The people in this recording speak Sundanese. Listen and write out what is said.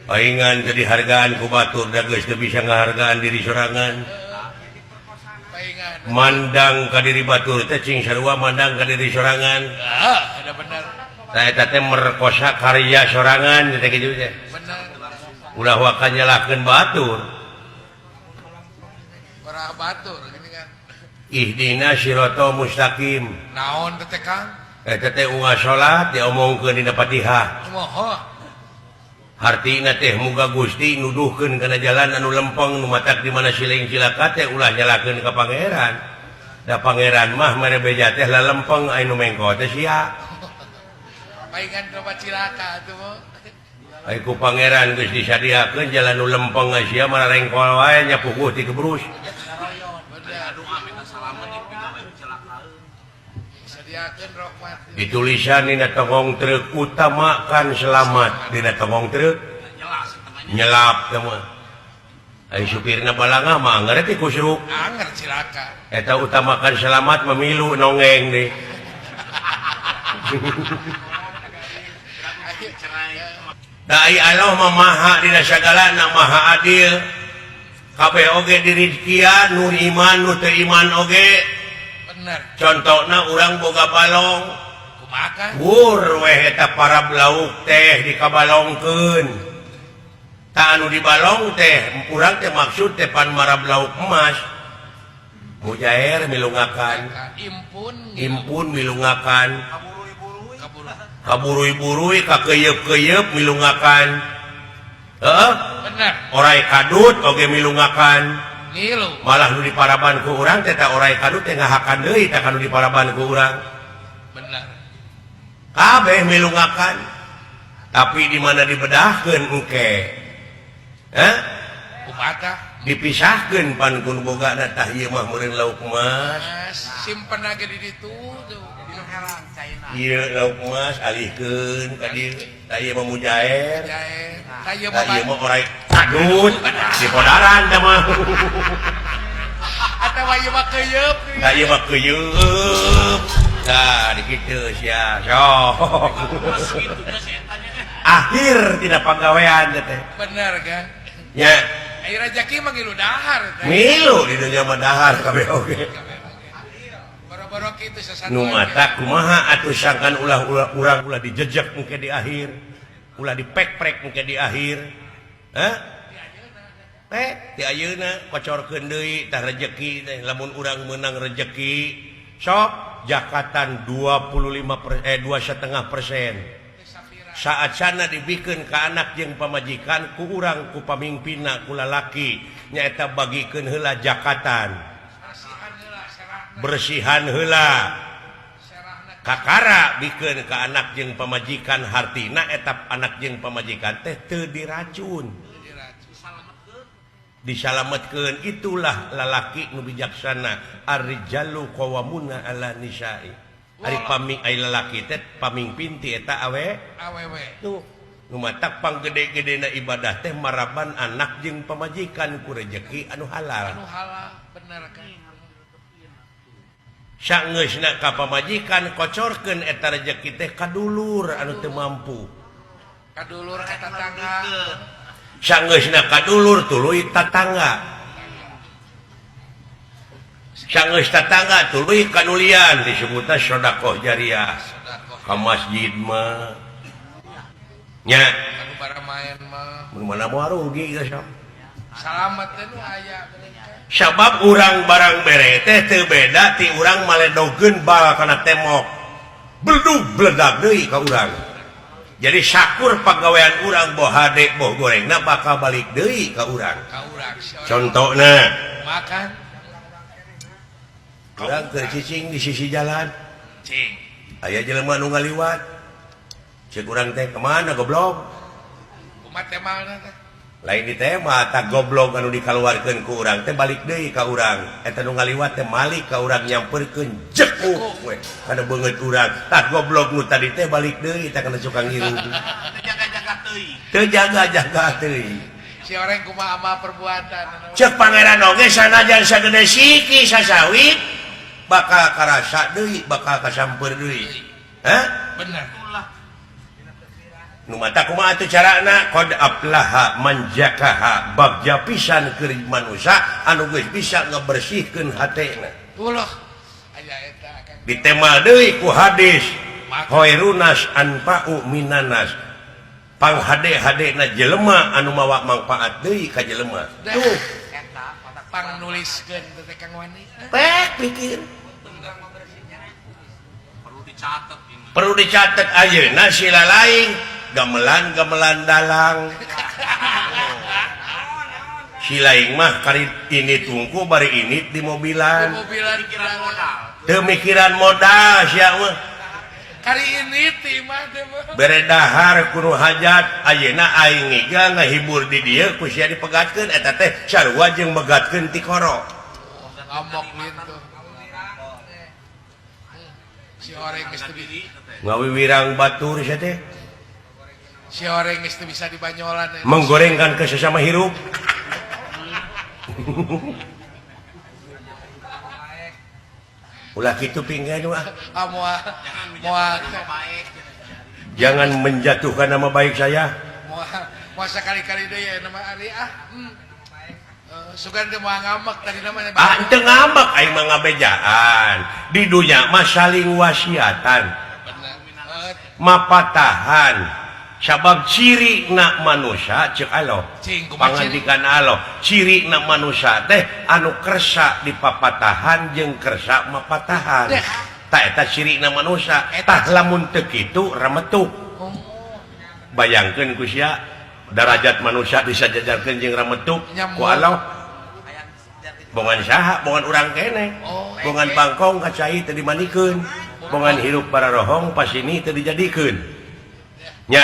palingan jadi hargaan ku batur da geus teu bisa ngahargaan diri sorangan. Mandang ka diri batur teh cing sarua mandang ka diri sorangan. Ada bener. Tah eta teh merkosa karya sorangan teh kitu teh. Bener. Ulah wakan nyalahkeun batur. Para batur gini kan. Ihdina siratal mustaqim. Naon teh Kang? Eta teh unggal salat diomongkeun dina Fatihah. Moho. Hartina teh muga Gusti nuduhkeun kana jalan anu lempeng nu matak di mana siling cilaka teh ulah nyalakeun ka pangeran. Da pangeran mah mere beja teh lalempeng anu mengko teh sia. Paingan coba cilaka atuh. Ai ku pangeran geus disadiakeun jalan nu lempeng sia mah rengkol wae nya puguh ti kebrus. Ditulisan dina tongong truk utamakan selamat dina tongong truk nyelap teh mah. Ai supirna balangah mah ngarti kusruk. Anger cilaka. Eta utamakan selamat memilu nongeng deui. Dai Allah mah maha dina sagalana maha adil. Kabeh oge dirizkian nu iman nu teu iman oge. Bener. Contohna urang boga balong. Kumaha? Wur weh eta para lauk teh dikabalongkeun. Ta anu dibalong teh urang teh maksud teh pan marab lauk emas. Mujair milungakan. Impun milungakan. Kaburui-burui kakeuyeub-keuyeub milungakan. Heeh? Bener. Orai kadut oge milungakan. Ngilu. Malah nu diparaban ku urang teh ta orai kadut teh ngahakan deui tah kanu diparaban ku urang. Bener. Kabeh milungakan. Tapi di mana dibedahkeun engke. Hah? Kumaha? Dipisahkeun pan kun boga tah ieu mah meureun lauk emas. Simpen aja di ditu tuh. Ieu lauk emas alihkeun ka dieu. Tah ieu mah mujair. Tah ieu mah orai kadut di podaran teh mah. Atawa ieu mah keuyeub. Tah ieu mah keuyeub. Tah dikitu sia. Sok. Akhir tina pagawean teh. Bener kan? Nya. Ai rezeki mah ngilu dahar. Milu di dunya mah dahar kabeh oge. Boro-boro kitu sasatu. Nu mata kumaha atuh sangkan ulah urang ulah dijejek engke di akhir. Ulah dipek-prek engke di akhir. Hah? Ti ayeuna kocorkeun deui tah rezeki teh lamun urang meunang rezeki sok jakatan 2,5%. Saat sana dibikeun ka anak jeung pamajikan ku urang ku pamingpinna ku lalaki nyaeta bagikeun heula jakatan. Bersihan heula. Kakara bikeun ka anak jeung pamajikan hartina eta anak jeung pamajikan teh teu diracun. Disalametkeun itulah lalaki nu bijaksana. Ar-rijalu qawwamuna 'ala nisa'i. Ari lalaki teh pamimpin ti eta awewe. Tuh, nu matak panggede-gedena ibadah teh maraban anak jeung pamajikan ku rezeki anu halal. Anu halal, bener kan. Saeunggeusna ka pamajikan kocorkeun eta rezeki teh ka dulur anu teu mampu. Ka dulur eta tangga. Saeunggeusna ka dulur tuluy tatangga. Saeunggeus tatangga tuluy kanulian disebutna sedekah jariah. Ka masjid mah nya Anu bara main mah. mun mana moal rugi geus. Salamet teh nu aya. Sabab urang barang bere teh teu beda ti urang maledogkeun bal kana temok. Bledug bledag deui ka urang. Jadi syakur pagawean urang boh hade boh gorengna bakal balik deui ka urang. Ka urang. Contona Makan. Urang keur cicing di sisi jalan. Cing. Aya jelema nu ngaliwat. Ceuk urang teh kemana goblok? Kumaha teh malna teh? Lain di teh mah tak goblok anu dikaluarkeun ku urang teh balik deui ka urang. Eta nu ngaliwat teh malik ka urang nyamperkeun jekuk we. Kana beungeut urang. Tak goblok nu tadi teh balik deui teh kana suka ngilu. Jaga-jaga teuing. Teu jaga-jaga teuing. Si orang kumaha amal perbuatan. Ceuk pangeran oge sanajan sagede siki sasawit bakal karasa deui, bakal kasamper deui. Hah? Bener. nu mata kumaha atuh carana qad aflaha man zakaha bagja pisan keur manusia anu geus bisa ngabersihkeun hatena ulah aya eta Kang ditemal deui ku hadis khairunas anfa'u minanas panghade-hadena jelema anu mawa manfaat deui ka jelema tuh pang nuliskeun teh Kang Wani pek pikir perlu dicatat ayeuna sila lain gamelan dalang silaing mah kari ini tungku bari ini di mobilan teu mikiran modal sia mah kali ini timah teh mah bere dahar kudu hajat ayeuna aing ngiga ngahibur di dieu ku sia dipegatkeun eta teh sarua jeung megatkeun ti koro ngomong gitu si orang geus teu ngawiwirang batur sia teh si orang geus teu bisa dibanyolan menggorengkan ke sesama hirup ulah kitu pinggan wah moal jangan menjatuhkan nama baik saya moal sekali-kali deui ya nama ari sugan teh moal ngamek tadi namanya teu ngambek aing mah ngabejaan di dunya mah saling wasiatan mapatahan sabab ciri na manusia cek Allah pangandikan Allah ciri na manusia teh anu kersa di papatahan jeung kersa mapatahan tak eta ciri na manusia tah lamun teu kitu rametuk bayangkeun ku sia derajat manusia disajajarkeun jeung rametuk ku Allah bongan saha bongan urang keneh bongan bangkong kacai teu dimanikeun bongan hirup para rohong pas ini teu dijadikeun nya